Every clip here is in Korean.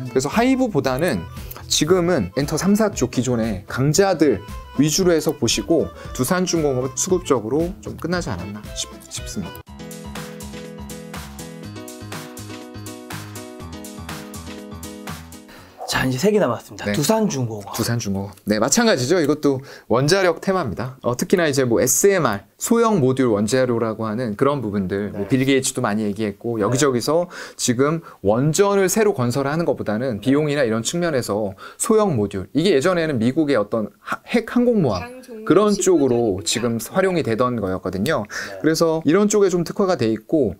그래서 하이브보다는 지금은 엔터 3사 쪽 기존의 강자들 위주로 해서 보시고 두산중공업은 수급적으로 좀 끝나지 않았나 싶습니다. 자, 이제 3개 남았습니다. 네. 두산중공업. 두산중공업. 네, 마찬가지죠. 이것도 원자력 테마입니다. 특히나 이제 뭐 SMR, 소형 모듈 원자로라고 하는 그런 부분들, 뭐 빌 게이츠도 많이 얘기했고, 여기저기서 지금 원전을 새로 건설하는 것보다는 비용이나 이런 측면에서 소형 모듈, 이게 예전에는 미국의 어떤 핵 항공모함, 그런 쪽으로 지금 활용이 되던 거였거든요. 그래서 이런 쪽에 좀 특화가 돼 있고,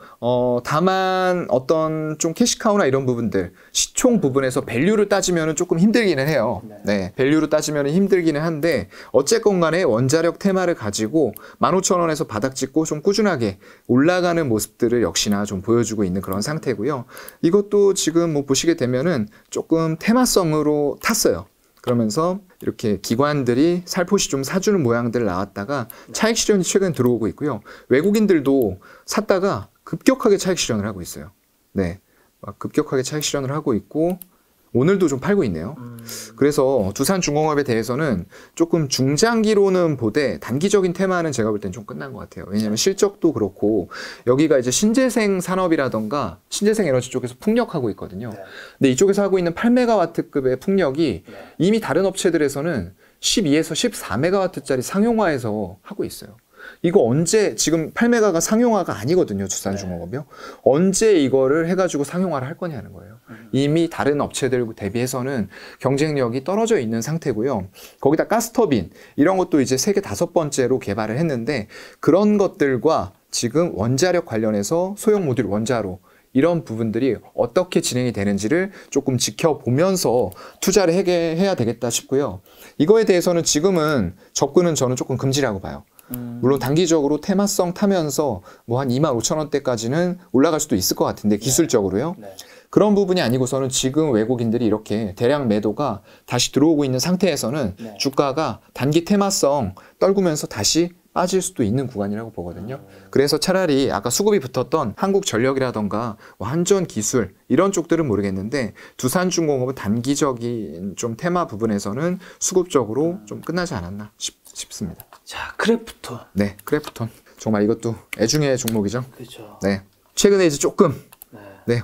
다만 어떤 좀 캐시카우나 이런 부분들, 시총 부분에서 밸류를 따지면은 조금 힘들기는 해요. 네, 밸류로 따지면은 힘들기는 한데, 어쨌건 간에 원자력 테마를 가지고 15,000원에서 바닥 찍고 좀 꾸준하게 올라가는 모습들을 역시나 좀 보여주고 있는 그런 상태고요. 이것도 지금 뭐 보시게 되면은 조금 테마성으로 탔어요. 그러면서 이렇게 기관들이 살포시 좀 사주는 모양들 나왔다가 차익 실현이 최근 들어오고 있고요. 외국인들도 샀다가 급격하게 차익 실현을 하고 있어요. 네, 막 급격하게 차익 실현을 하고 있고 오늘도 좀 팔고 있네요. 그래서 두산중공업에 대해서는 조금 중장기로는 보되 단기적인 테마는 제가 볼 땐 좀 끝난 것 같아요. 왜냐하면 실적도 그렇고 여기가 이제 신재생 산업이라던가 신재생 에너지 쪽에서 풍력하고 있거든요. 근데 이쪽에서 하고 있는 8메가와트급의 풍력이 이미 다른 업체들에서는 12에서 14메가와트짜리 상용화해서 하고 있어요. 이거 언제, 지금 8메가가 상용화가 아니거든요, 두산중공업이요. 언제 이거를 해가지고 상용화를 할 거냐는 거예요. 이미 다른 업체들 대비해서는 경쟁력이 떨어져 있는 상태고요. 거기다 가스터빈, 이런 것도 이제 세계 5번째로 개발을 했는데, 그런 것들과 지금 원자력 관련해서 소형 모듈 원자로, 이런 부분들이 어떻게 진행이 되는지를 조금 지켜보면서 투자를 해야 되겠다 싶고요. 이거에 대해서는 지금은 접근은 저는 조금 금지라고 봐요. 물론 단기적으로 테마성 타면서 뭐 한 25,000원대까지는 올라갈 수도 있을 것 같은데 기술적으로요. 그런 부분이 아니고서는 지금 외국인들이 이렇게 대량 매도가 다시 들어오고 있는 상태에서는 주가가 단기 테마성 떨구면서 다시 빠질 수도 있는 구간이라고 보거든요. 그래서 차라리 아까 수급이 붙었던 한국전력이라던가 뭐 한전기술 이런 쪽들은 모르겠는데 두산중공업은 단기적인 좀 테마 부분에서는 수급적으로 좀 끝나지 않았나 싶습니다. 자, 크래프톤. 네, 크래프톤. 정말 이것도 애중의 종목이죠. 그렇죠. 네. 최근에 이제 조금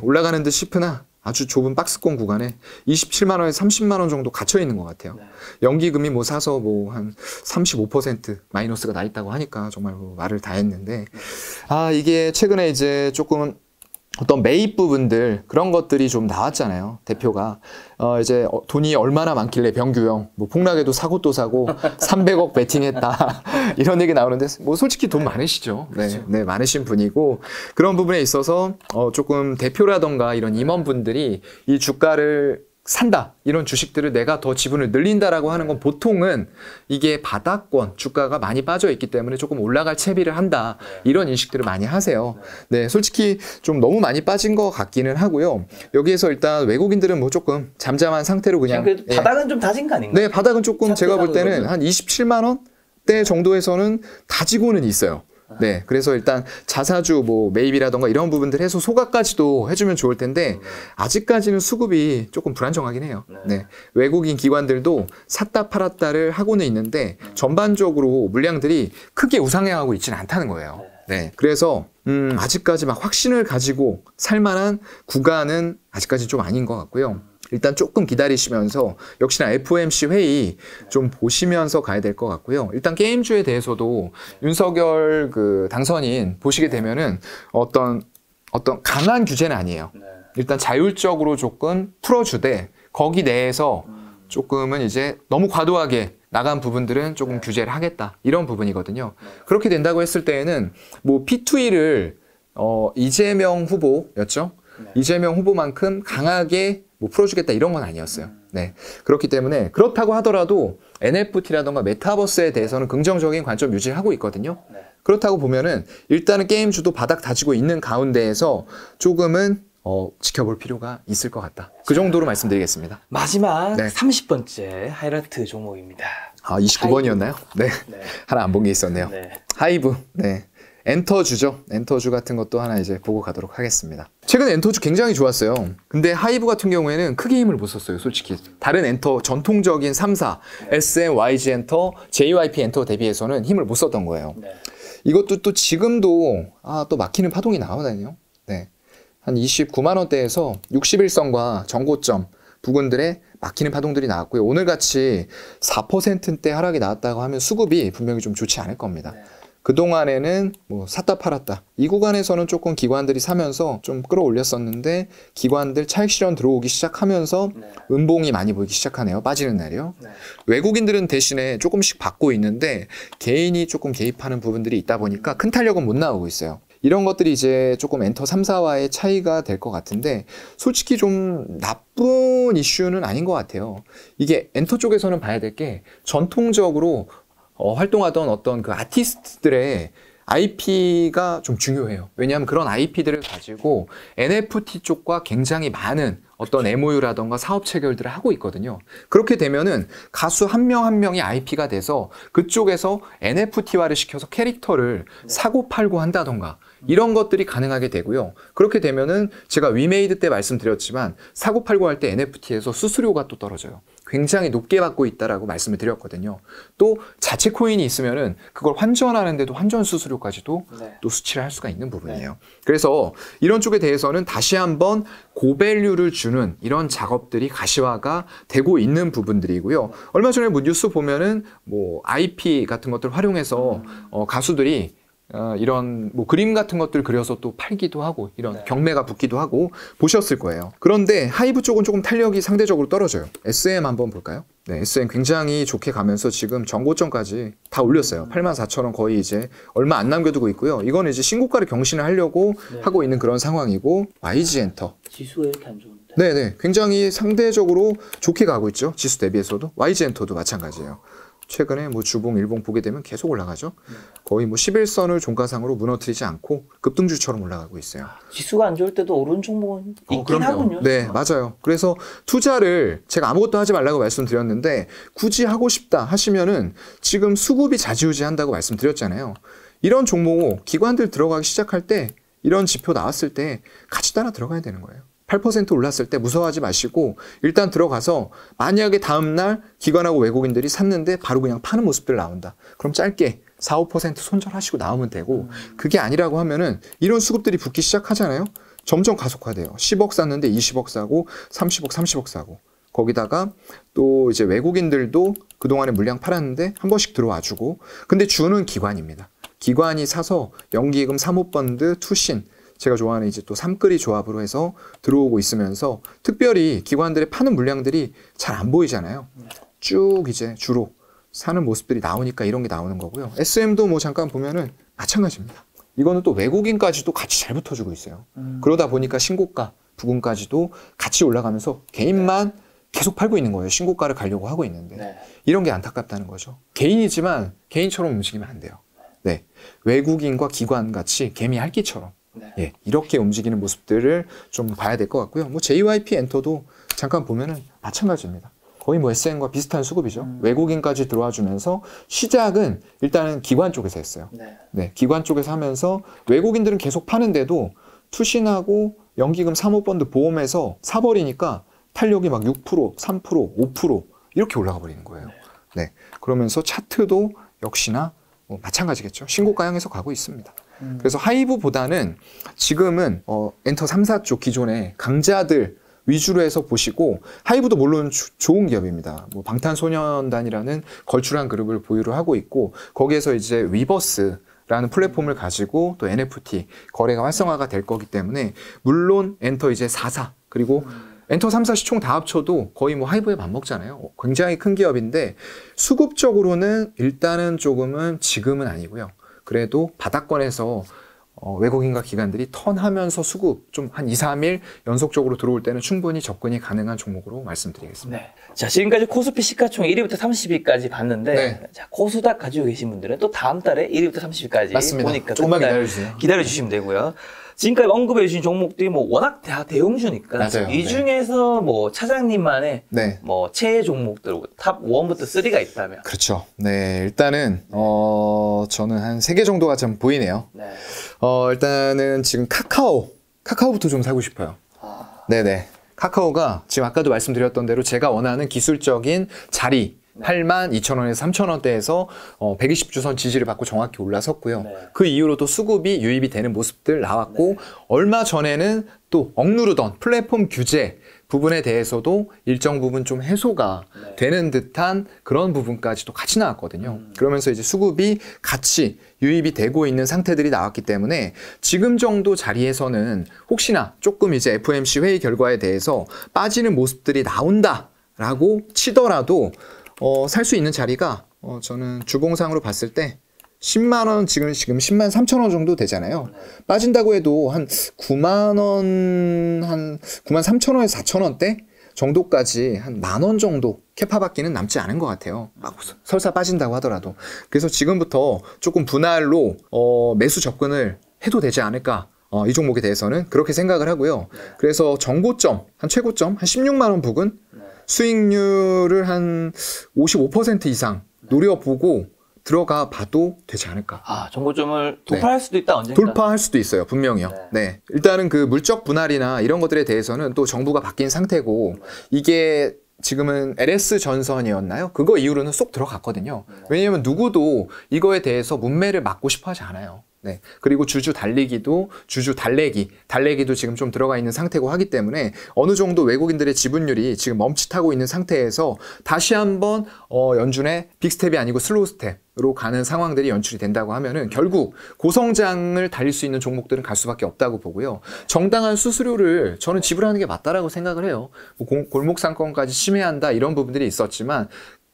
올라가는 듯 싶으나 아주 좁은 박스권 구간에 27만 원에서 30만 원 정도 갇혀 있는 것 같아요. 연기금이 뭐 사서 뭐 한 35% 마이너스가 나 있다고 하니까 정말 뭐 말을 다 했는데, 이게 최근에 이제 조금 어떤 매입 부분들 그런 것들이 좀 나왔잖아요. 대표가 이제 돈이 얼마나 많길래 병규형 뭐 폭락에도 사고 또 사고 300억 베팅했다 이런 얘기 나오는데 뭐 솔직히 돈 많으시죠. 네, 많으신 분이고 그런 부분에 있어서 조금 대표라던가 이런 임원분들이 이 주가를 산다 이런 주식들을 내가 더 지분을 늘린다라고 하는 건 보통은 이게 바닥권 주가가 많이 빠져 있기 때문에 조금 올라갈 채비를 한다 이런 인식들을 많이 하세요. 네, 솔직히 좀 너무 많이 빠진 것 같기는 하고요. 여기에서 일단 외국인들은 뭐 조금 잠잠한 상태로 그냥 바닥은 좀 다진 거 아닌가요? 네, 바닥은 조금 제가 볼 때는 한 27만 원대 정도에서는 다지고는 있어요. 네, 그래서 일단 자사주 뭐 매입이라던가 이런 부분들 해서 소각까지도 해주면 좋을 텐데 아직까지는 수급이 조금 불안정하긴 해요. 네, 외국인 기관들도 샀다 팔았다를 하고는 있는데 전반적으로 물량들이 크게 우상향하고 있지는 않다는 거예요. 네, 그래서 아직까지 막 확신을 가지고 살만한 구간은 아직까지 좀 아닌 것 같고요. 일단 조금 기다리시면서 역시나 FOMC 회의 좀 보시면서 가야 될 것 같고요. 일단 게임주에 대해서도 윤석열 그 당선인 보시게 되면은 어떤 강한 규제는 아니에요. 일단 자율적으로 조금 풀어주되 거기 내에서 조금은 이제 너무 과도하게 나간 부분들은 조금 규제를 하겠다 이런 부분이거든요. 그렇게 된다고 했을 때에는 뭐 P2E를 이재명 후보였죠. 이재명 후보만큼 강하게 뭐 풀어주겠다 이런 건 아니었어요. 네, 그렇기 때문에 그렇다고 하더라도 NFT라던가 메타버스에 대해서는 긍정적인 관점 유지를 하고 있거든요. 그렇다고 보면은 일단은 게임주도 바닥 다지고 있는 가운데에서 조금은 지켜볼 필요가 있을 것 같다. 그 정도로 말씀드리겠습니다. 마지막 30번째 하이라이트 종목입니다. 29번이었나요? 네. 하나 안 본 게 있었네요. 하이브. 네. 엔터주죠. 엔터주 같은 것도 하나 이제 보고 가도록 하겠습니다. 최근 엔터주 굉장히 좋았어요. 근데 하이브 같은 경우에는 크게 힘을 못 썼어요, 솔직히. 다른 엔터, 전통적인 3사, SM, YG 엔터, JYP 엔터 대비해서는 힘을 못 썼던 거예요. 네. 이것도 또 지금도 또 막히는 파동이 나오다니요. 네. 한 29만 원대에서 61선과 전고점 부근들에 막히는 파동들이 나왔고요. 오늘같이 4%대 하락이 나왔다고 하면 수급이 분명히 좀 좋지 않을 겁니다. 네. 그동안에는 뭐 샀다 팔았다. 이 구간에서는 조금 기관들이 사면서 좀 끌어올렸었는데 기관들 차익 실현 들어오기 시작하면서 네. 음봉이 많이 보이기 시작하네요. 빠지는 날이요. 네. 외국인들은 대신에 조금씩 받고 있는데 개인이 조금 개입하는 부분들이 있다 보니까 큰 탄력은 못 나오고 있어요. 이런 것들이 이제 조금 엔터 3사와의 차이가 될 것 같은데 솔직히 좀 나쁜 이슈는 아닌 것 같아요. 이게 엔터 쪽에서는 봐야 될 게 전통적으로 활동하던 어떤 그 아티스트들의 IP가 좀 중요해요. 왜냐하면 그런 IP들을 가지고 NFT 쪽과 굉장히 많은 어떤 MOU라던가 사업 체결들을 하고 있거든요. 그렇게 되면은 가수 한 명 한 명이 IP가 돼서 그쪽에서 NFT화를 시켜서 캐릭터를 사고 팔고 한다던가 이런 것들이 가능하게 되고요. 그렇게 되면은 제가 위메이드 때 말씀드렸지만 사고 팔고 할 때 NFT에서 수수료가 또 떨어져요. 굉장히 높게 받고 있다라고 말씀을 드렸거든요. 또 자체 코인이 있으면은 그걸 환전하는데도 환전 수수료까지도 네. 또 수치를 할 수가 있는 부분이에요. 그래서 이런 쪽에 대해서는 다시 한번 고밸류를 주는 이런 작업들이 가시화가 되고 있는 부분들이고요. 얼마 전에 뭐 뉴스 보면은 뭐 IP 같은 것들 활용해서 가수들이 이런 뭐 그림 같은 것들 그려서 또 팔기도 하고 이런 네. 경매가 붙기도 하고 보셨을 거예요. 그런데 하이브 쪽은 조금 탄력이 상대적으로 떨어져요. SM 한번 볼까요? 네, SM 굉장히 좋게 가면서 지금 전고점까지 다 올렸어요. 84,000원 거의 이제 얼마 안 남겨두고 있고요. 이거는 이제 신고가를 경신을 하려고 네. 하고 있는 그런 상황이고 YG 엔터. 지수가 이렇게 안 좋은데. 네네, 굉장히 상대적으로 좋게 가고 있죠. 지수 대비해서도. YG 엔터도 마찬가지예요. 최근에 뭐 주봉, 일봉 보게 되면 계속 올라가죠. 거의 뭐 11선을 종가상으로 무너뜨리지 않고 급등주처럼 올라가고 있어요. 지수가 안 좋을 때도 오른 종목은 있긴 그럼요. 하군요. 네, 맞아요. 그래서 투자를 제가 아무것도 하지 말라고 말씀드렸는데 굳이 하고 싶다 하시면은 지금 수급이 좌지우지한다고 말씀드렸잖아요. 이런 종목 기관들 들어가기 시작할 때 이런 지표 나왔을 때 같이 따라 들어가야 되는 거예요. 8% 올랐을 때 무서워하지 마시고 일단 들어가서 만약에 다음날 기관하고 외국인들이 샀는데 바로 그냥 파는 모습들 나온다. 그럼 짧게 4, 5% 손절하시고 나오면 되고 그게 아니라고 하면은 이런 수급들이 붙기 시작하잖아요. 점점 가속화돼요. 10억 샀는데 20억 사고 30억, 30억 사고 거기다가 또 이제 외국인들도 그동안에 물량 팔았는데 한 번씩 들어와 주고 근데 주는 기관입니다. 기관이 사서 연기금, 사모펀드, 투신 제가 좋아하는 이제 또 삼끌이 조합으로 해서 들어오고 있으면서 특별히 기관들의 파는 물량들이 잘 안 보이잖아요. 쭉 이제 주로 사는 모습들이 나오니까 이런 게 나오는 거고요. SM도 뭐 잠깐 보면은 마찬가지입니다. 이거는 또 외국인까지도 같이 잘 붙어주고 있어요. 그러다 보니까 신고가, 부근까지도 같이 올라가면서 개인만 계속 팔고 있는 거예요. 신고가를 가려고 하고 있는데. 네. 이런 게 안타깝다는 거죠. 개인이지만 개인처럼 움직이면 안 돼요. 네, 외국인과 기관 같이 개미 핥기처럼 네. 예, 이렇게 움직이는 모습들을 좀 봐야 될 것 같고요. 뭐 JYP 엔터도 잠깐 보면은 마찬가지입니다. 거의 뭐 SM과 비슷한 수급이죠. 외국인까지 들어와 주면서 시작은 일단은 기관 쪽에서 했어요. 네. 네, 기관 쪽에서 하면서 외국인들은 계속 파는데도 투신하고 연기금, 사모펀드, 보험에서 사버리니까 탄력이 막 6%, 3%, 5% 이렇게 올라가 버리는 거예요. 네, 그러면서 차트도 역시나 뭐 마찬가지겠죠. 신고가 향해서 가고 있습니다. 그래서 하이브보다는 지금은 엔터 3사 쪽 기존의 강자들 위주로 해서 보시고 하이브도 물론 좋은 기업입니다. 뭐 방탄소년단이라는 걸출한 그룹을 보유를 하고 있고 거기에서 이제 위버스라는 플랫폼을 가지고 또 NFT 거래가 활성화가 될 거기 때문에 물론 엔터 이제 4사 그리고 엔터 3사 시총 다 합쳐도 거의 뭐 하이브에 맞먹잖아요. 굉장히 큰 기업인데 수급적으로는 일단은 조금은 지금은 아니고요. 그래도 바닥권에서 외국인과 기관들이 턴하면서 수급 좀 한 2, 3일 연속적으로 들어올 때는 충분히 접근이 가능한 종목으로 말씀드리겠습니다. 네. 자, 지금까지 코스피 시가총 1위부터 30위까지 봤는데 네. 자, 코스닥 가지고 계신 분들은 또 다음 달에 1위부터 30위까지 맞습니다. 보니까 조금만 그날 기다려주세요. 기다려주시면 되고요. 지금까지 언급해 주신 종목들이 뭐 워낙 다 대형주니까 맞아요. 이 중에서 뭐 차장님만의 네. 뭐 최애 종목들 탑 1부터 3가 있다면. 그렇죠. 네, 일단은 저는 한 3개 정도가 좀 보이네요. 네. 일단은 지금 카카오부터 좀 사고 싶어요. 네네. 카카오가 지금 아까도 말씀드렸던 대로 제가 원하는 기술적인 자리 82,000원에서 3,000원대에서 120주선 지지를 받고 정확히 올라섰고요. 네. 그 이후로도 수급이 유입이 되는 모습들 나왔고 얼마 전에는 또 억누르던 플랫폼 규제 부분에 대해서도 일정 부분 좀 해소가 되는 듯한 그런 부분까지도 같이 나왔거든요. 그러면서 이제 수급이 같이 유입이 되고 있는 상태들이 나왔기 때문에 지금 정도 자리에서는 혹시나 조금 이제 FOMC 회의 결과에 대해서 빠지는 모습들이 나온다라고 치더라도 살 수 있는 자리가 저는 주봉상으로 봤을 때 10만 원 지금 10만 3천 원 정도 되잖아요. 빠진다고 해도 한 9만 원, 한 9만 3천 원에서 4천 원대 정도까지 한 10,000원 정도 캐파받기는 남지 않은 것 같아요. 막 설사 빠진다고 하더라도. 그래서 지금부터 조금 분할로 매수 접근을 해도 되지 않을까. 이 종목에 대해서는 그렇게 생각을 하고요. 그래서 정고점, 한 최고점, 한 16만 원 부근 수익률을 한 55% 이상 노려보고 들어가 봐도 되지 않을까. 정고점을 돌파할 수도 있다, 언젠가. 돌파할 수도 있어요, 분명히요. 네. 일단은 그 물적 분할이나 이런 것들에 대해서는 또 정부가 바뀐 상태고, 이게 지금은 LS 전선이었나요? 그거 이후로는 쏙 들어갔거든요. 왜냐면 누구도 이거에 대해서 문매를 막고 싶어 하지 않아요. 네. 그리고 주주 달리기도, 달래기도 지금 좀 들어가 있는 상태고 하기 때문에 어느 정도 외국인들의 지분율이 지금 멈칫하고 있는 상태에서 다시 한번 연준의 빅스텝이 아니고 슬로우 스텝으로 가는 상황들이 연출이 된다고 하면은 결국 고성장을 달릴 수 있는 종목들은 갈 수밖에 없다고 보고요. 정당한 수수료를 저는 지불하는 게 맞다라고 생각을 해요. 뭐 골목 상권까지 침해한다 이런 부분들이 있었지만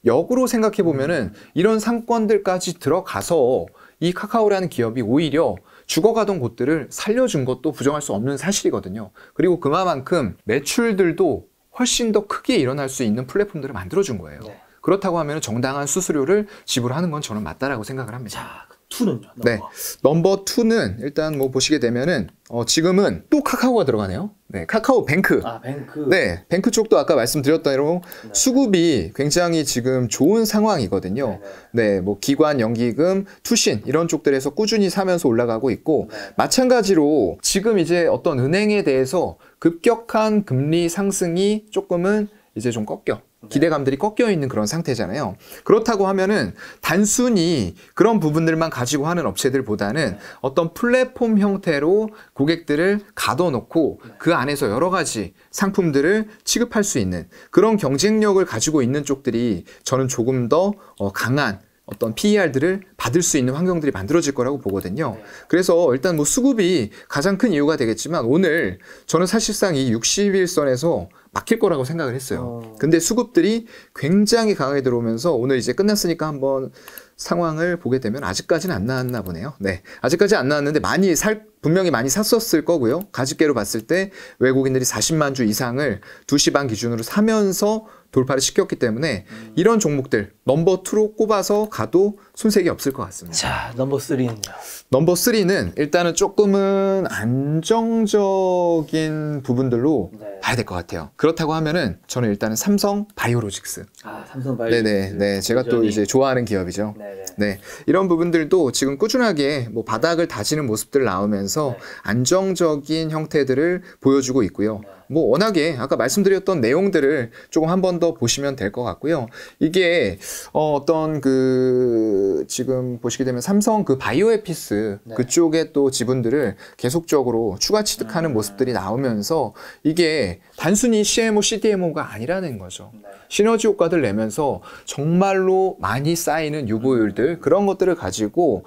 역으로 생각해 보면은 이런 상권들까지 들어가서 이 카카오라는 기업이 오히려 죽어가던 곳들을 살려준 것도 부정할 수 없는 사실이거든요. 그리고 그만큼 매출들도 훨씬 더 크게 일어날 수 있는 플랫폼들을 만들어준 거예요. 그렇다고 하면 정당한 수수료를 지불하는 건 저는 맞다라고 생각을 합니다. 자, 2는요? 네. 넘버 2는 일단 뭐 보시게 되면은 지금은 또 카카오가 들어가네요. 네. 카카오 뱅크. 뱅크. 네. 뱅크 쪽도 아까 말씀드렸던 대로 수급이 굉장히 지금 좋은 상황이거든요. 네. 뭐 기관, 연기금, 투신 이런 쪽들에서 꾸준히 사면서 올라가고 있고 마찬가지로 지금 이제 어떤 은행에 대해서 급격한 금리 상승이 조금은 이제 좀 기대감들이 꺾여 있는 그런 상태잖아요. 그렇다고 하면은 단순히 그런 부분들만 가지고 하는 업체들보다는 어떤 플랫폼 형태로 고객들을 가둬놓고 그 안에서 여러 가지 상품들을 취급할 수 있는 그런 경쟁력을 가지고 있는 쪽들이 저는 조금 더 강한 어떤 PER들을 받을 수 있는 환경들이 만들어질 거라고 보거든요. 그래서 일단 뭐 수급이 가장 큰 이유가 되겠지만 오늘 저는 사실상 이 60일선에서 막힐 거라고 생각을 했어요. 근데 수급들이 굉장히 강하게 들어오면서 오늘 이제 끝났으니까 한번 상황을 보게 되면 아직까지는 안 나왔나 보네요. 네. 아직까지 안 나왔는데 분명히 많이 샀었을 거고요. 가집계로 봤을 때 외국인들이 40만 주 이상을 2시 반 기준으로 사면서 돌파를 시켰기 때문에 이런 종목들 넘버 2로 꼽아서 가도 손색이 없을 것 같습니다. 자, 넘버 3는요? 넘버 3는 일단은 조금은 안정적인 부분들로 봐야 될 것 같아요. 그렇다고 하면은 저는 일단은 삼성 바이오로직스. 삼성 바이오로직스. 네네. 제가 또 이제 좋아하는 기업이죠. 네. 이런 부분들도 지금 꾸준하게 뭐 바닥을 다지는 모습들 나오면서 안정적인 형태들을 보여주고 있고요. 뭐 워낙에 아까 말씀드렸던 내용들을 조금 한 번 더 보시면 될 것 같고요. 이게 어떤 지금 보시게 되면 삼성 그 바이오에피스 그쪽에 또 지분들을 계속적으로 추가 취득하는 모습들이 나오면서 이게 단순히 CMO, CDMO가 아니라는 거죠. 시너지 효과들 내면서 정말로 많이 쌓이는 유보율들 그런 것들을 가지고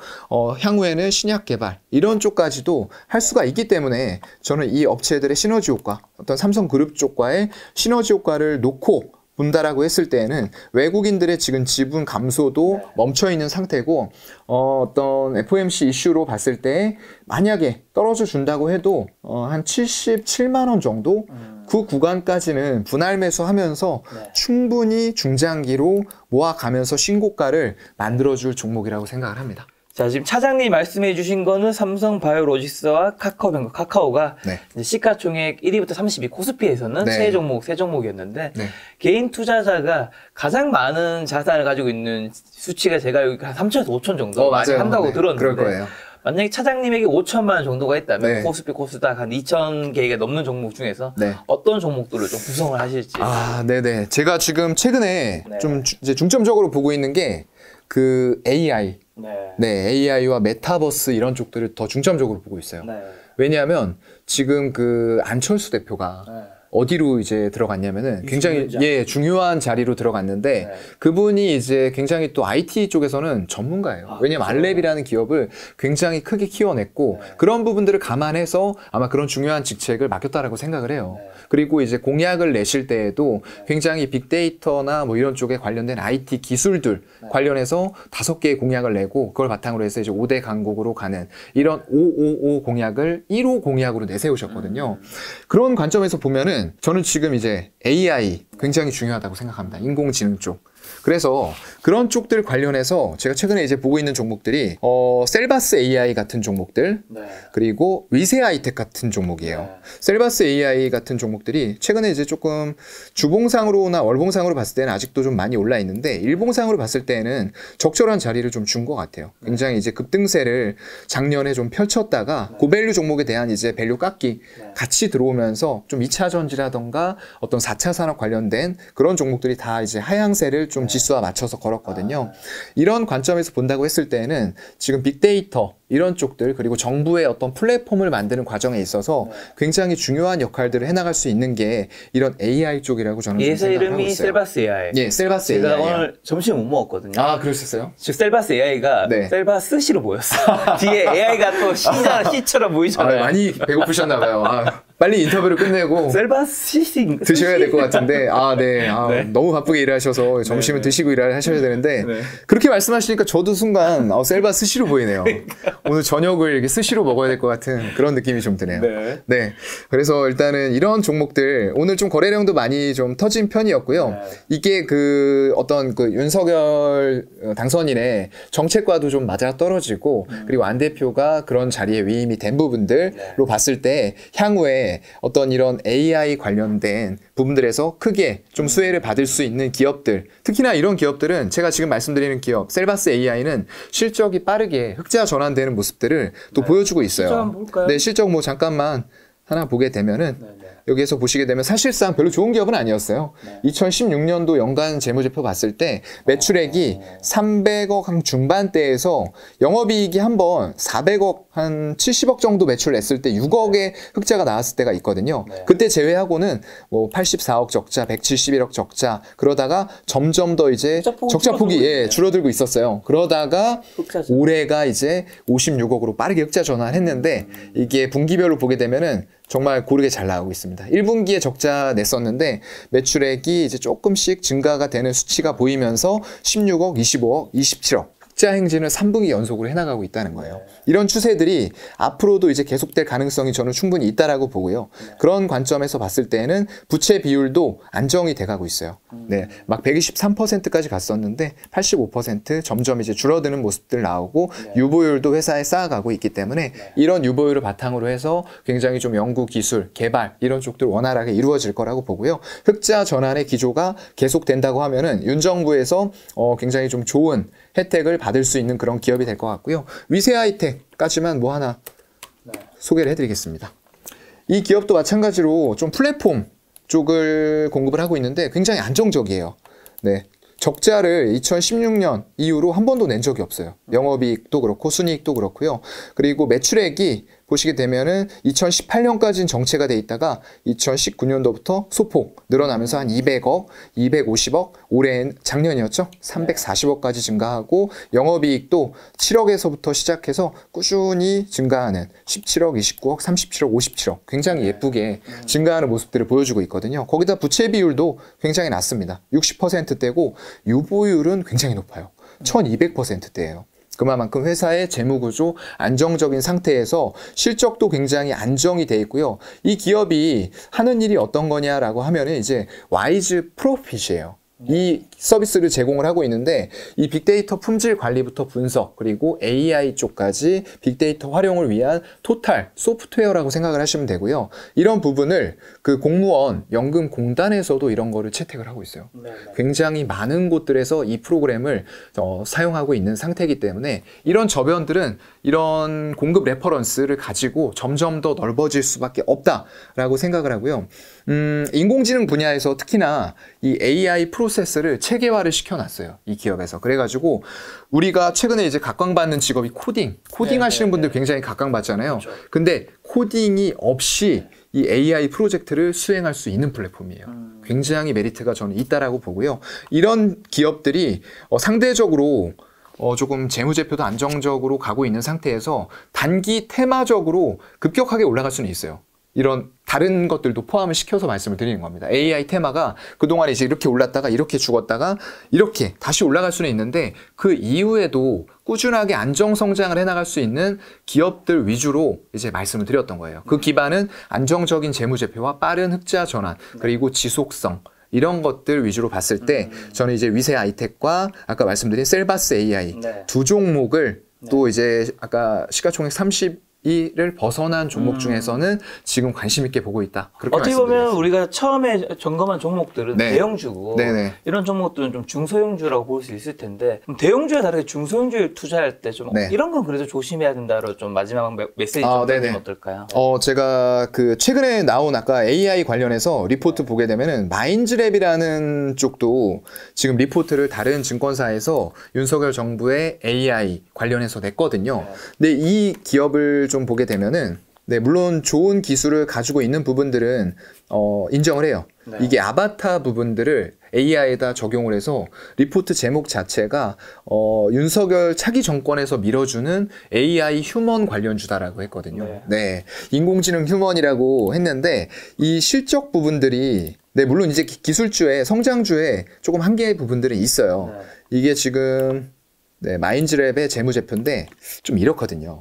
향후에는 신약 개발 이런 쪽까지도 할 수가 있기 때문에 저는 이 업체들의 시너지 효과 어떤 삼성그룹 쪽과의 시너지 효과를 놓고 본다라고 했을 때에는 외국인들의 지금 지분 감소도 멈춰 있는 상태고 어떤 FOMC 이슈로 봤을 때 만약에 떨어져 준다고 해도 한 77만 원 정도 그 구간까지는 분할 매수하면서 충분히 중장기로 모아가면서 신고가를 만들어줄 종목이라고 생각을 합니다. 자, 지금 차장님 말씀해 주신 거는 삼성 바이오로직스와 카카오가 네. 이제 시가총액 1위부터 30위 코스피에서는 네. 세 종목이었는데 네. 개인 투자자가 가장 많은 자산을 가지고 있는 수치가 제가 여기 한 3천에서 5천 정도 많이 맞아요. 한다고 네, 들었는데 그럴 거예요. 만약에 차장님에게 5천만 원 정도가 있다면 네. 코스피 코스닥 한 2천 개가 넘는 종목 중에서 네. 어떤 종목들을 좀 구성을 하실지. 아, 네네. 제가 지금 최근에 네. 좀 이제 중점적으로 보고 있는 게 그 AI, 네. 네, AI와 메타버스 이런 쪽들을 더 중점적으로 보고 있어요. 네. 왜냐하면 지금 그 안철수 대표가 네. 어디로 이제 들어갔냐면은 굉장히 유승민 중요한 자리로 들어갔는데 네. 그분이 이제 굉장히 또 IT 쪽에서는 전문가예요. 왜냐면 그렇죠. 알랩이라는 기업을 굉장히 크게 키워냈고 네. 그런 부분들을 감안해서 아마 그런 중요한 직책을 맡겼다라고 생각을 해요. 네. 그리고 이제 공약을 내실 때에도 굉장히 빅데이터나 뭐 이런 쪽에 관련된 IT 기술들 관련해서 5개의 공약을 내고 그걸 바탕으로 해서 이제 5대 강국으로 가는 이런 555 공약을 1호 공약으로 내세우셨거든요. 그런 관점에서 보면은 저는 지금 이제 AI 굉장히 중요하다고 생각합니다. 인공지능 쪽. 그래서 그런 쪽들 관련해서 제가 최근에 이제 보고 있는 종목들이 셀바스 AI 같은 종목들 네. 그리고 위세 하이텍 같은 종목이에요. 네. 셀바스 AI 같은 종목들이 최근에 이제 조금 주봉상으로나 월봉상으로 봤을 때는 아직도 좀 많이 올라 있는데 일봉상으로 봤을 때는 적절한 자리를 좀 준 것 같아요. 굉장히 이제 급등세를 작년에 좀 펼쳤다가 고밸류 종목에 대한 이제 밸류 깎기 같이 들어오면서 좀 2차 전지라던가 어떤 4차 산업 관련된 그런 종목들이 다 이제 하향세를 좀 지수와 맞춰서 걸었거든요. 이런 관점에서 본다고 했을 때는 지금 빅데이터 이런 쪽들 그리고 정부의 어떤 플랫폼을 만드는 과정에 있어서 굉장히 중요한 역할들을 해나갈 수 있는 게 이런 AI 쪽이라고 저는 좀 회사 생각하고 이름이 있어요. 셀바스 AI. 예, 셀바스 제가 AI. 오늘 점심 못 먹었거든요. 아, 그러셨어요? 즉 셀바스 AI가 네. 셀바스 C로 보였어. 뒤에 AI가 또 C처럼 보이잖아요. 많이 배고프셨나 봐요. 빨리 인터뷰를 끝내고 셀바스 C 드셔야 될 것 같은데 네. 네. 너무 바쁘게 일하셔서 점심은 네. 드시고 일을 하셔야 되는데 네. 그렇게 말씀하시니까 저도 순간 셀바 스시로 보이네요. 오늘 저녁을 이렇게 스시로 먹어야 될 것 같은 그런 느낌이 좀 드네요. 네. 네. 그래서 일단은 이런 종목들 오늘 좀 거래량도 많이 좀 터진 편이었고요. 네. 이게 그 어떤 그 윤석열 당선인의 정책과도 좀 맞아 떨어지고 그리고 안 대표가 그런 자리에 위임이 된 부분들로 봤을 때 향후에 어떤 이런 AI 관련된 부분들에서 크게 좀 수혜를 받을 수 있는 기업들, 특히나 이런 기업들은 제가 지금 말씀드리는 기업 셀바스 AI는 실적이 빠르게 흑자 전환되는 모습들을 또 보여주고 있어요. 실적 한번 볼까요? 네, 실적 뭐 잠깐만 하나 보게 되면은 네. 여기에서 보시게 되면 사실상 별로 좋은 기업은 아니었어요. 네. 2016년도 연간 재무제표 봤을 때 매출액이 300억 한 중반대에서 영업이익이 한번 400억 한 70억 정도 매출 냈을 때 6억의 흑자가 나왔을 때가 있거든요. 네. 그때 제외하고는 뭐 84억 적자, 171억 적자 그러다가 점점 더 이제 적자폭이 줄어들고 있었어요. 그러다가 흑자죠. 올해가 이제 56억으로 빠르게 흑자 전환했는데 이게 분기별로 보게 되면은 정말 고르게 잘 나오고 있습니다. 1분기에 적자 냈었는데 매출액이 이제 조금씩 증가가 되는 수치가 보이면서 16억, 25억, 27억 흑자 행진을 3분기 연속으로 해나가고 있다는 거예요. 이런 추세들이 앞으로도 이제 계속될 가능성이 저는 충분히 있다라고 보고요. 그런 관점에서 봤을 때는 부채 비율도 안정이 돼가고 있어요. 네, 막 123%까지 갔었는데 85% 점점 이제 줄어드는 모습들 나오고 유보율도 회사에 쌓아가고 있기 때문에 이런 유보율을 바탕으로 해서 굉장히 좀 연구, 기술, 개발 이런 쪽들 원활하게 이루어질 거라고 보고요. 흑자 전환의 기조가 계속된다고 하면은 윤 정부에서 굉장히 좀 좋은 혜택을 받을 수 있는 그런 기업이 될 것 같고요. 위세 하이텍까지만 뭐 하나 소개를 해드리겠습니다. 이 기업도 마찬가지로 좀 플랫폼 쪽을 공급을 하고 있는데 굉장히 안정적이에요. 네. 적자를 2016년 이후로 한 번도 낸 적이 없어요. 영업이익도 그렇고 순이익도 그렇고요. 그리고 매출액이 보시게 되면은 2018년까지는 정체가 돼 있다가 2019년도부터 소폭 늘어나면서 한 200억, 250억, 올해는 작년이었죠? 340억까지 증가하고 영업이익도 7억에서부터 시작해서 꾸준히 증가하는 17억, 29억, 37억, 57억 굉장히 예쁘게 증가하는 모습들을 보여주고 있거든요. 거기다 부채 비율도 굉장히 낮습니다. 60%대고 유보율은 굉장히 높아요. 1200%대예요. 그만큼 회사의 재무구조 안정적인 상태에서 실적도 굉장히 안정이 돼 있고요. 이 기업이 하는 일이 어떤 거냐라고 하면은 이제 와이즈 프로핏이에요. 이 서비스를 제공을 하고 있는데 이 빅데이터 품질 관리부터 분석 그리고 AI 쪽까지 빅데이터 활용을 위한 토탈 소프트웨어라고 생각을 하시면 되고요. 이런 부분을 그 공무원 연금공단에서도 이런 거를 채택을 하고 있어요. 굉장히 많은 곳들에서 이 프로그램을 사용하고 있는 상태이기 때문에 이런 저변들은 이런 공급 레퍼런스를 가지고 점점 더 넓어질 수밖에 없다라고 생각을 하고요. 인공지능 분야에서 특히나 이 AI 프로세스를 체계화를 시켜놨어요. 이 기업에서. 그래가지고 우리가 최근에 이제 각광받는 직업이 코딩 하시는 분들 굉장히 각광받잖아요. 그렇죠. 근데 코딩이 없이 이 AI 프로젝트를 수행할 수 있는 플랫폼이에요. 굉장히 메리트가 저는 있다라고 보고요. 이런 기업들이 상대적으로 조금 재무제표도 안정적으로 가고 있는 상태에서 단기 테마적으로 급격하게 올라갈 수는 있어요. 이런 다른 것들도 포함을 시켜서 말씀을 드리는 겁니다. AI 테마가 그동안 이제 이렇게 올랐다가 이렇게 죽었다가 이렇게 다시 올라갈 수는 있는데 그 이후에도 꾸준하게 안정 성장을 해나갈 수 있는 기업들 위주로 이제 말씀을 드렸던 거예요. 그 기반은 안정적인 재무제표와 빠른 흑자 전환 그리고 지속성 이런 것들 위주로 봤을 때 저는 이제 위세 아이텍과 아까 말씀드린 셀바스 AI 두 종목을 또 이제 아까 시가총액 30을 벗어난 종목 중에서는 지금 관심 있게 보고 있다. 그렇게 어떻게 보면 말씀드리겠습니다. 우리가 처음에 점검한 종목들은 네. 대형주고 네네. 이런 종목들은 좀 중소형주라고 볼 수 있을 텐데 그럼 대형주와 다르게 중소형주에 투자할 때 좀 네. 이런 건 그래도 조심해야 된다로 좀 마지막 메시지 아, 좀 네네. 드리면 어떨까요? 제가 그 최근에 나온 아까 AI 관련해서 리포트 보게 되면은 마인즈랩이라는 쪽도 지금 리포트를 다른 증권사에서 윤석열 정부의 AI 관련해서 냈거든요. 근데 이 기업을 좀 보게 되면은 물론 좋은 기술을 가지고 있는 부분들은 인정을 해요. 이게 아바타 부분들을 AI에다 적용을 해서 리포트 제목 자체가 윤석열 차기 정권에서 밀어주는 AI 휴먼 관련주다라고 했거든요. 인공지능 휴먼이라고 했는데 이 실적 부분들이 물론 이제 기술주에 성장주에 조금 한계의 부분들이 있어요. 이게 지금 마인즈랩의 재무제표인데 좀 이렇거든요.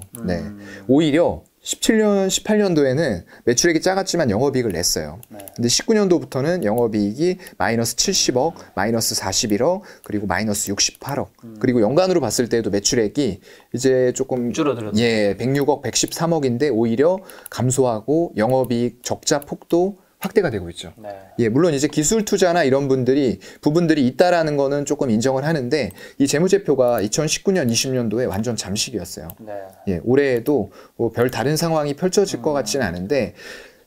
오히려 17년, 18년도에는 매출액이 작았지만 영업이익을 냈어요. 근데 19년도부터는 영업이익이 마이너스 70억, 마이너스 41억, 그리고 마이너스 68억. 그리고 연간으로 봤을 때도 매출액이 이제 조금 줄어들었죠. 106억, 113억인데 오히려 감소하고 영업이익 적자 폭도 확대가 되고 있죠. 물론 이제 기술 투자나 이런 부분들이 있다라는 거는 조금 인정을 하는데 이 재무제표가 2019년, 20년도에 완전 잠식이었어요. 올해에도 별 다른 상황이 펼쳐질 것 같지는 않은데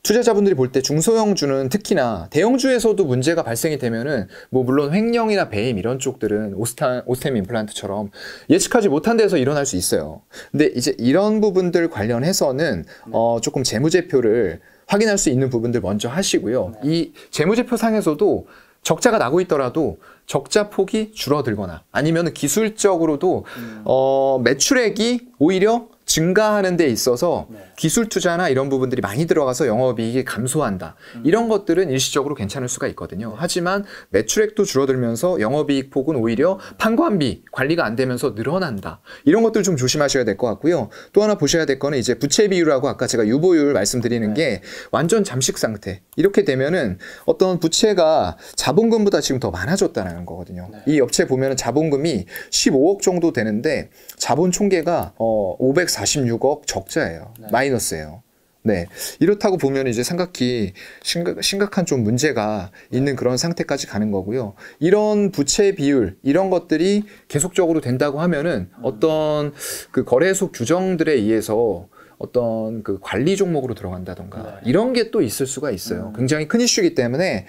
투자자분들이 볼 때 중소형주는 특히나 대형주에서도 문제가 발생이 되면은 물론 횡령이나 배임 이런 쪽들은 오스템 임플란트처럼 예측하지 못한 데서 일어날 수 있어요. 근데 이제 이런 부분들 관련해서는 조금 재무제표를 확인할 수 있는 부분들 먼저 하시고요. 이 재무제표 상에서도 적자가 나고 있더라도 적자 폭이 줄어들거나 아니면 기술적으로도 매출액이 오히려 증가하는 데 있어서 기술 투자나 이런 부분들이 많이 들어가서 영업이익이 감소한다. 이런 것들은 일시적으로 괜찮을 수가 있거든요. 하지만 매출액도 줄어들면서 영업이익 폭은 오히려 판관비 관리가 안 되면서 늘어난다. 이런 것들 좀 조심하셔야 될 것 같고요. 또 하나 보셔야 될 거는 이제 부채 비율하고 아까 제가 유보율 말씀드리는 게 완전 잠식 상태. 이렇게 되면은 어떤 부채가 자본금보다 지금 더 많아졌다는 거거든요. 이 업체 보면은 자본금이 15억 정도 되는데 자본 총계가 546억 적자예요. 마이너스예요. 이렇다고 보면 이제 삼각기 심각한 좀 문제가 있는 그런 상태까지 가는 거고요. 이런 부채 비율, 이런 것들이 계속적으로 된다고 하면은 어떤 그 거래소 규정들에 의해서 어떤 그 관리 종목으로 들어간다던가 이런 게 또 있을 수가 있어요. 굉장히 큰 이슈이기 때문에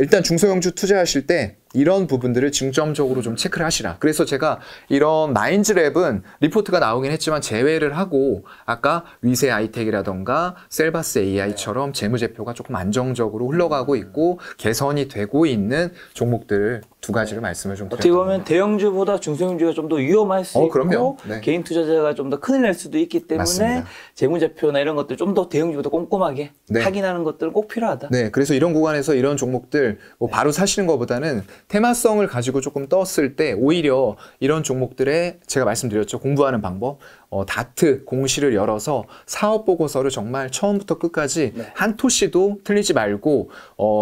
일단 중소형주 투자하실 때 이런 부분들을 중점적으로 좀 체크를 하시라. 그래서 제가 이런 마인즈랩은 리포트가 나오긴 했지만 제외를 하고 아까 위세 아이텍이라던가 셀바스 AI처럼 재무제표가 조금 안정적으로 흘러가고 있고 개선이 되고 있는 종목들 두 가지를 말씀을 좀 어떻게 드렸습니다. 보면 대형주보다 중소형주가 좀 더 위험할 수 있고 그럼요. 개인 투자자가 좀 더 큰일 날 수도 있기 때문에 맞습니다. 재무제표나 이런 것들 좀 더 대형주보다 꼼꼼하게 확인하는 것들은 꼭 필요하다. 그래서 이런 구간에서 이런 종목들 바로 사시는 것보다는 테마성을 가지고 조금 떴을 때 오히려 이런 종목들에 제가 말씀드렸죠. 공부하는 방법. 다트 공시를 열어서 사업 보고서를 정말 처음부터 끝까지 네. 한 토시도 틀리지 말고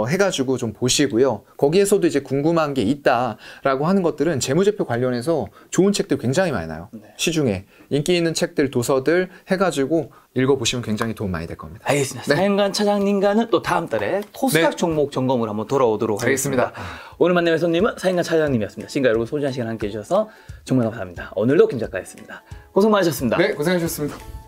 해가지고 좀 보시고요. 거기에서도 이제 궁금한 게 있다라고 하는 것들은 재무제표 관련해서 좋은 책들 굉장히 많아요. 네. 시중에 인기 있는 책들, 도서들 해가지고 읽어보시면 굉장히 도움 많이 될 겁니다. 알겠습니다. 네. 사연관 차장님과는 또 다음 달에 토스닥 네. 종목 점검으로 한번 돌아오도록 하겠습니다. 오늘 만남의 손님은 사연관 차장님이었습니다. 지금까지 여러분 소중한 시간 함께해 주셔서 정말 감사합니다. 오늘도 김 작가였습니다. 고생 많으셨습니다. 네, 고생하셨습니다.